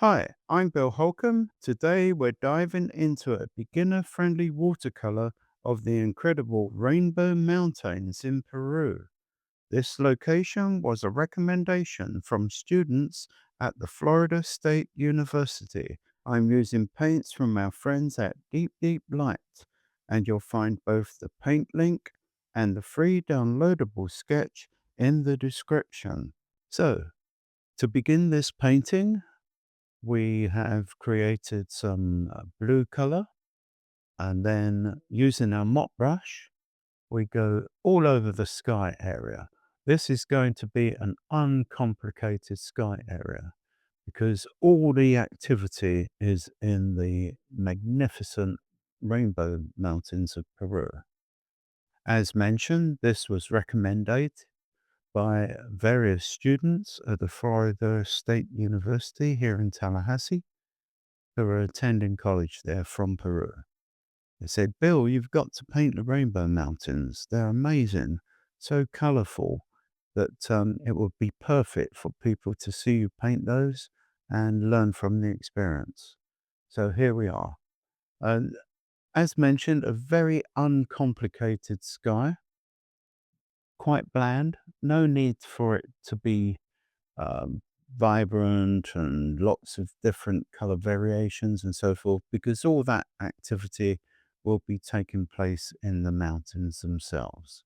Hi, I'm Bill Holcomb. Today we're diving into a beginner friendly watercolor of the incredible Rainbow Mountains in Peru. This location was a recommendation from students at the Florida State University. I'm using paints from our friends at Deep Deep Light, and you'll find both the paint link and the free downloadable sketch in the description. So, to begin this painting, we have created some blue color, and then using our mop brush, we go all over the sky area. This is going to be an uncomplicated sky area because all the activity is in the magnificent Rainbow Mountains of Peru. As mentioned, this was recommended by various students at the Florida State University here in Tallahassee who are attending college there from Peru. They said, Bill, you've got to paint the Rainbow Mountains. They're amazing, so colorful that it would be perfect for people to see you paint those and learn from the experience. So here we are. And as mentioned, a very uncomplicated sky, quite bland. No need for it to be um, vibrant and lots of different color variations and so forth, because all that activity will be taking place in the mountains themselves.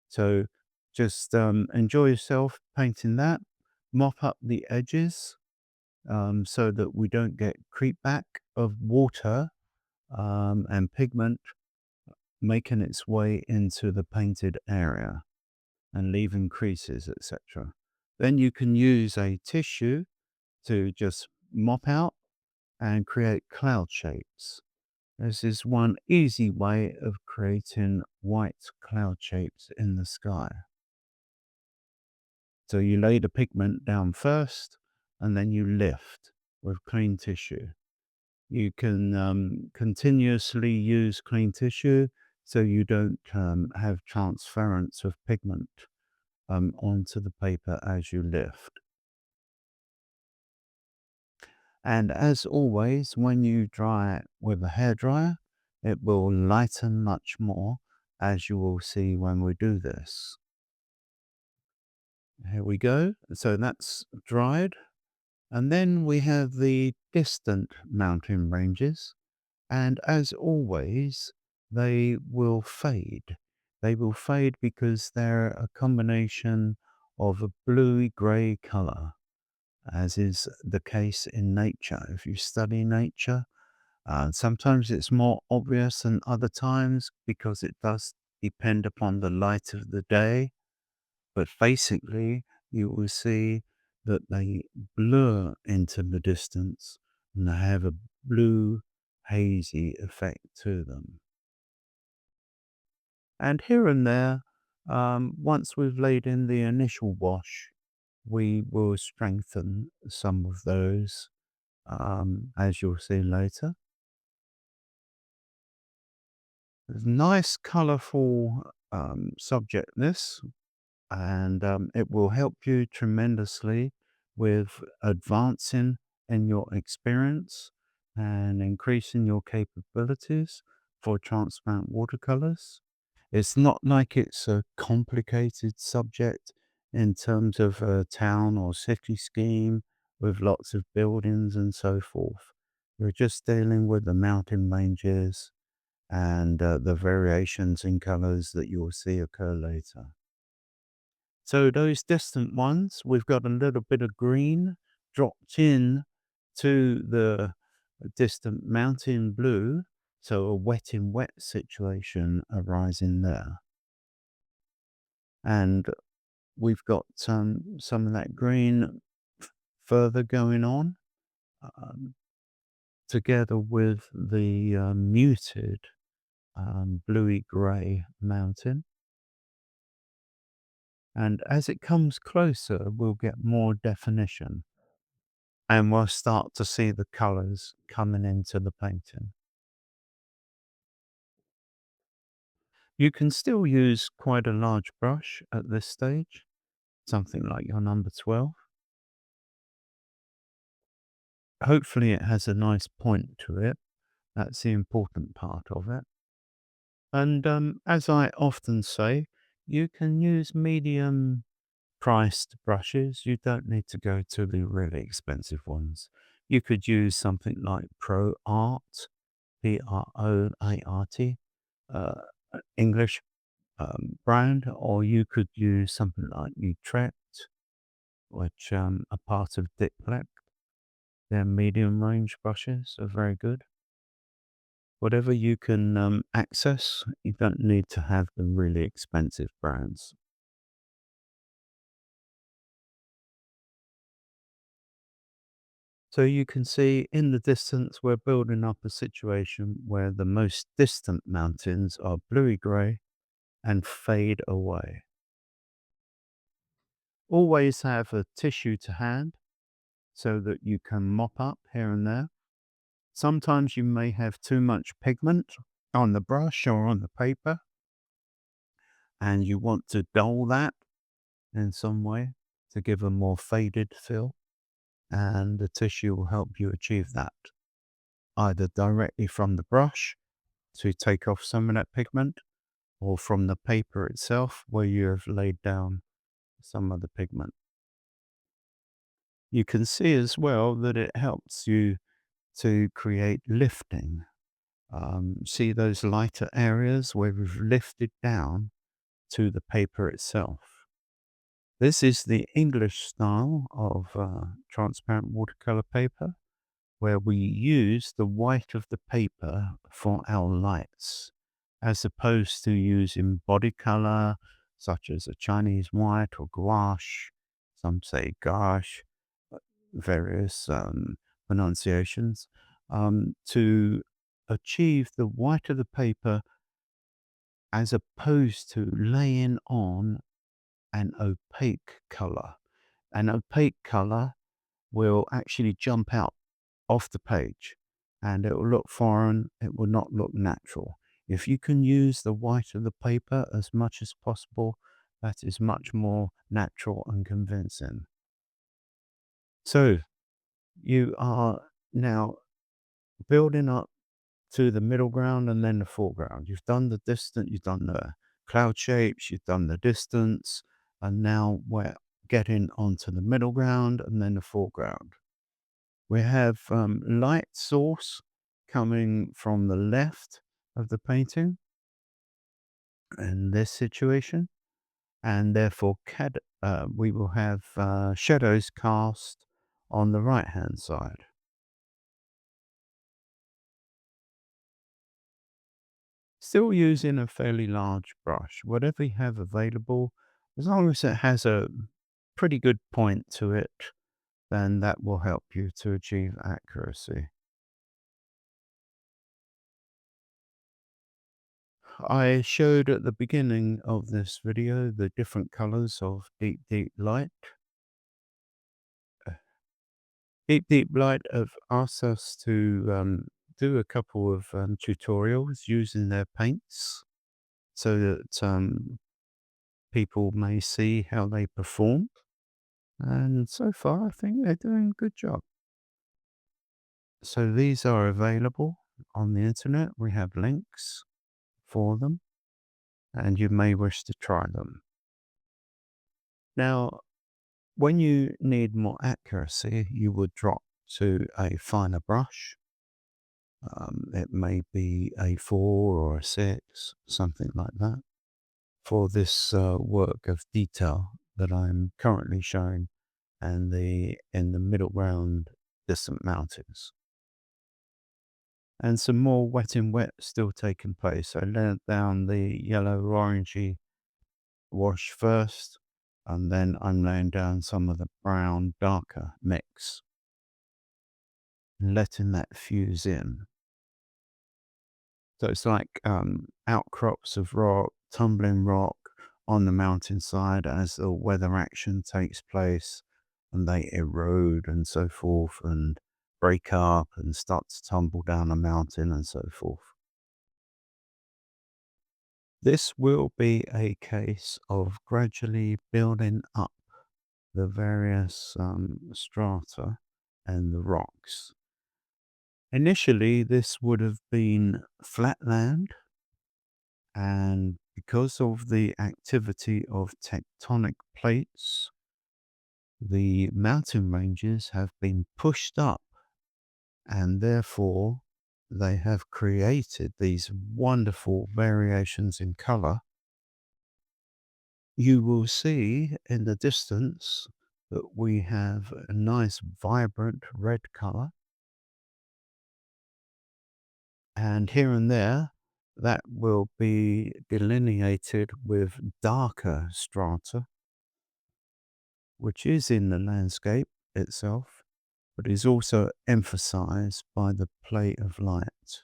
So just enjoy yourself painting that, mop up the edges so that we don't get creep back of water and pigment making its way into the painted area and leaving creases, etc. Then you can use a tissue to just mop out and create cloud shapes. This is one easy way of creating white cloud shapes in the sky. So you lay the pigment down first and then you lift with clean tissue. You can continuously use clean tissue so you don't have transference of pigment onto the paper as you lift. And as always, when you dry it with a hairdryer, it will lighten much more, as you will see when we do this. Here we go. So that's dried. And then we have the distant mountain ranges. And as always, they will fade. They will fade because they're a combination of a bluey gray color, as is the case in nature. If you study nature, sometimes it's more obvious than other times because it does depend upon the light of the day. But basically, you will see that they blur into the distance and they have a blue, hazy effect to them. And here and there, once we've laid in the initial wash, we will strengthen some of those, as you'll see later. There's nice, colorful subject this, and it will help you tremendously with advancing in your experience and increasing your capabilities for transparent watercolors. It's not like it's a complicated subject in terms of a town or city scheme with lots of buildings and so forth. We're just dealing with the mountain ranges and the variations in colors that you'll see occur later. So those distant ones, we've got a little bit of green dropped in to the distant mountain blue. So a wet in wet situation arising there. And we've got some of that green further going on um, together with the muted bluey grey mountain. And as it comes closer, we'll get more definition and we'll start to see the colors coming into the painting. You can still use quite a large brush at this stage, something like your number 12. hopefully it has a nice point to it. That's the important part of it. And as I often say, you can use medium priced brushes. You don't need to go to the really expensive ones. You could use something like Pro Art, Proart, uh, English brand, or you could use something like Utrecht, which are part of Dick Black. Their medium range brushes are very good. Whatever you can access, you don't need to have the really expensive brands. So you can see in the distance, we're building up a situation where the most distant mountains are bluey grey and fade away. Always have a tissue to hand so that you can mop up here and there. Sometimes you may have too much pigment on the brush or on the paper, and you want to dull that in some way to give a more faded feel, and the tissue will help you achieve that, either directly from the brush to take off some of that pigment, or from the paper itself where you have laid down some of the pigment. You can see as well that it helps you to create lifting. See those lighter areas where we've lifted down to the paper itself. This is the English style of transparent watercolor paper, where we use the white of the paper for our lights, as opposed to using body color, such as a Chinese white or gouache. Some say gouache, various pronunciations, to achieve the white of the paper as opposed to laying on an opaque color. An opaque color will actually jump out off the page and it will look foreign, it will not look natural. If you can use the white of the paper as much as possible, that is much more natural and convincing. So you are now building up to the middle ground and then the foreground. You've done the distance, you've done the cloud shapes, you've done the distance, and now we're getting onto the middle ground and then the foreground. We have light source coming from the left of the painting in this situation, and therefore we will have shadows cast on the right hand side. Still using a fairly large brush, whatever you have available, as long as it has a pretty good point to it, then that will help you to achieve accuracy. I showed at the beginning of this video the different colors of deep light. Deep light have asked us to do a couple of tutorials using their paints so that people may see how they perform. And so far, I think they're doing a good job. So these are available on the internet. We have links for them, and you may wish to try them. Now, when you need more accuracy, you would drop to a finer brush. It may be a 4 or a 6, something like that, for this work of detail that I'm currently showing and in the middle ground distant mountains. And some more wet in wet still taking place. I laid down the yellow orangey wash first, and then I'm laying down some of the brown darker mix and letting that fuse in. So it's like outcrops of rock, tumbling rock on the mountainside as the weather action takes place and they erode and so forth and break up and start to tumble down a mountain and so forth. This will be a case of gradually building up the various strata and the rocks. Initially, this would have been flat land, and because of the activity of tectonic plates, the mountain ranges have been pushed up, and therefore they have created these wonderful variations in color. You will see in the distance that we have a nice vibrant red color, and here and there that will be delineated with darker strata, which is in the landscape itself, but is also emphasized by the play of light.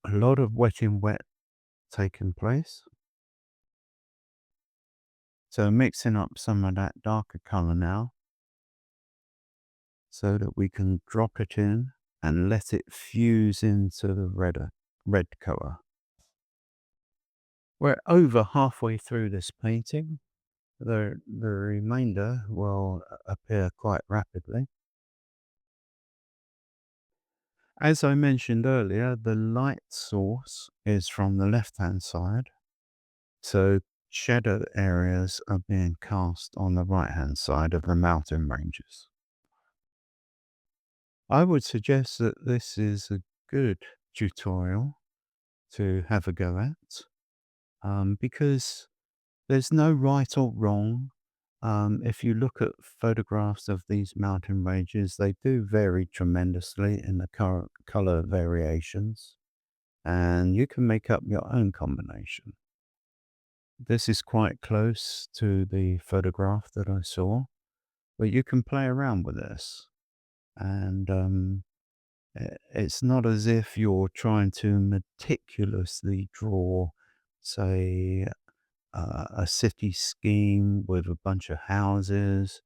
A lot of wet in wet taking place. So mixing up some of that darker color now so that we can drop it in and let it fuse into the red color. We're over halfway through this painting. The remainder will appear quite rapidly. As I mentioned earlier, the light source is from the left-hand side, so shadow areas are being cast on the right-hand side of the mountain ranges. I would suggest that this is a good tutorial to have a go at, because there's no right or wrong. If you look at photographs of these mountain ranges, they do vary tremendously in the color variations, and you can make up your own combination. This is quite close to the photograph that I saw, but you can play around with this. And it's not as if you're trying to meticulously draw, say, a city scheme with a bunch of houses,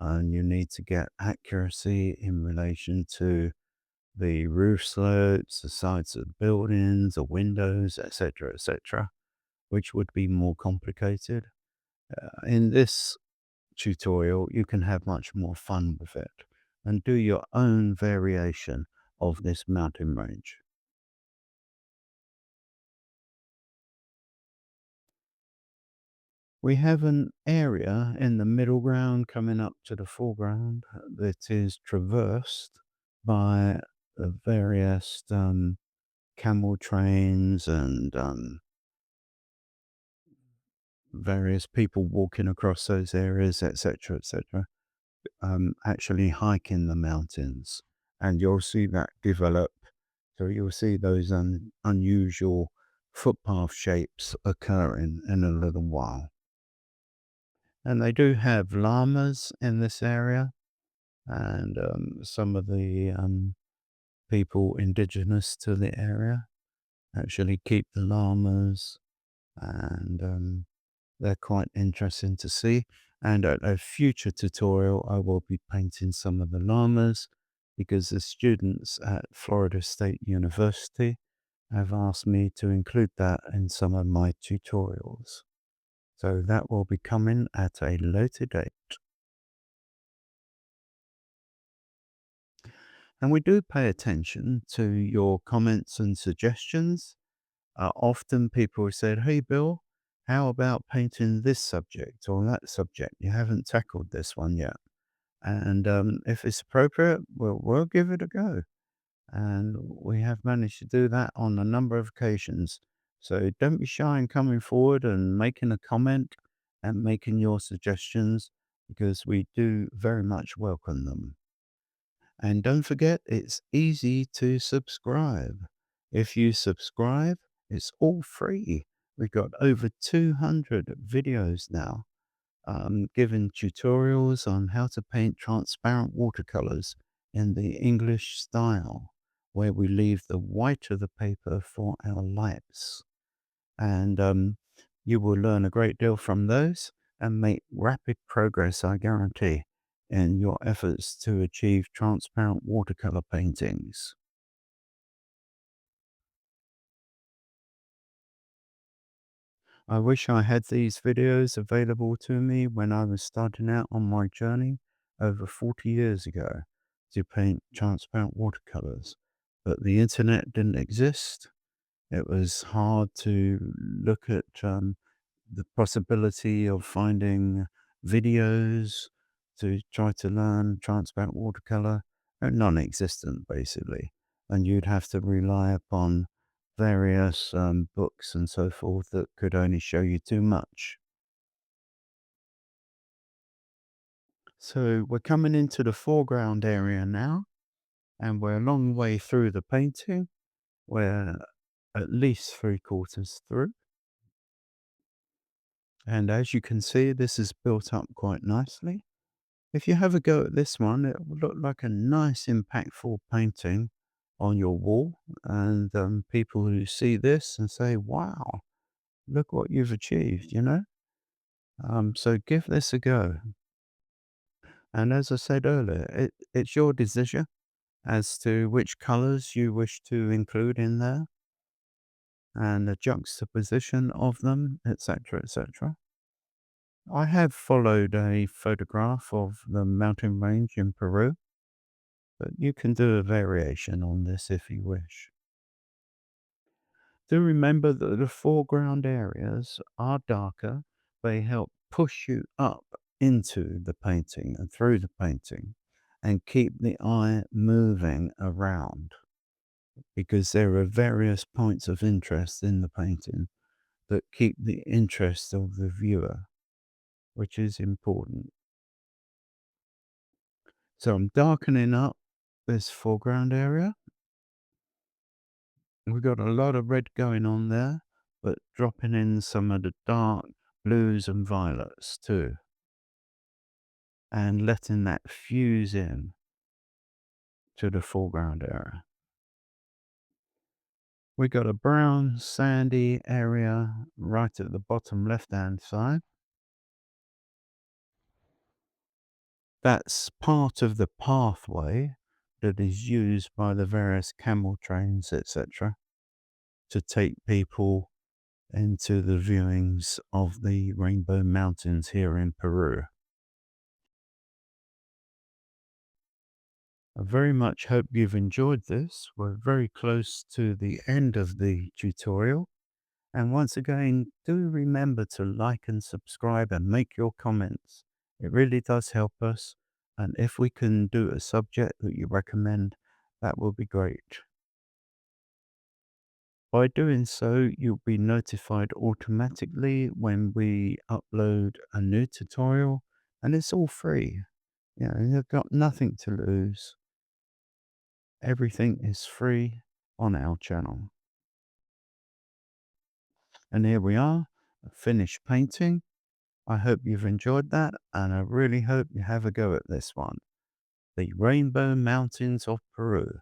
and you need to get accuracy in relation to the roof slopes, the sides of the buildings, the windows, etc., which would be more complicated. In this tutorial, you can have much more fun with it and do your own variation of this mountain range. We have an area in the middle ground coming up to the foreground that is traversed by the various camel trains and various people walking across those areas, etc., actually hiking the mountains. And you'll see that develop. So you'll see those unusual footpath shapes occurring in a little while. And they do have llamas in this area, and some of the people indigenous to the area actually keep the llamas, and they're quite interesting to see. And at a future tutorial, I will be painting some of the llamas because the students at Florida State University have asked me to include that in some of my tutorials. So that will be coming at a later date. And we do pay attention to your comments and suggestions. Often people have said, "Hey, Bill, how about painting this subject or that subject? You haven't tackled this one yet." And if it's appropriate, we'll give it a go. And we have managed to do that on a number of occasions. So don't be shy in coming forward and making a comment and making your suggestions, because we do very much welcome them. And don't forget, it's easy to subscribe. If you subscribe, it's all free. We've got over 200 videos now, giving tutorials on how to paint transparent watercolors in the English style, where we leave the white of the paper for our lights. And you will learn a great deal from those and make rapid progress, I guarantee, in your efforts to achieve transparent watercolor paintings. I wish I had these videos available to me when I was starting out on my journey, over 40 years ago to paint transparent watercolors. But the internet didn't exist. It was hard to look at the possibility of finding videos to try to learn transparent watercolor. Non-existent, basically. And you'd have to rely upon various books and so forth that could only show you too much. So we're coming into the foreground area now, and we're a long way through the painting. We're at least three quarters through. And as you can see, this is built up quite nicely. If you have a go at this one, it will look like a nice, impactful painting on your wall. And people who see this and say, wow, look what you've achieved. So give this a go. And as I said earlier, it's your decision as to which colors you wish to include in there and the juxtaposition of them, etc., etc. I have followed a photograph of the mountain range in Peru, but you can do a variation on this if you wish. Do remember that the foreground areas are darker. They help push you up into the painting and through the painting and keep the eye moving around because there are various points of interest in the painting that keep the interest of the viewer, which is important. So I'm darkening up this foreground area. We've got a lot of red going on there, but dropping in some of the dark blues and violets too, and letting that fuse in to the foreground area. We got a brown sandy area right at the bottom left hand side. That's part of the pathway that is used by the various camel trains, etc., to take people into the viewings of the Rainbow Mountains here in Peru. I very much hope you've enjoyed this. We're very close to the end of the tutorial. And once again, do remember to like and subscribe and make your comments. It really does help us. And if we can do a subject that you recommend, that will be great. By doing so, you'll be notified automatically when we upload a new tutorial, and it's all free. You've got nothing to lose. Everything is free on our channel. And here we are, a finished painting. I hope you've enjoyed that, and I really hope you have a go at this one. The Rainbow Mountains of Peru.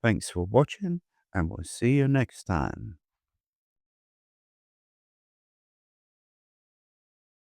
Thanks for watching, and we'll see you next time.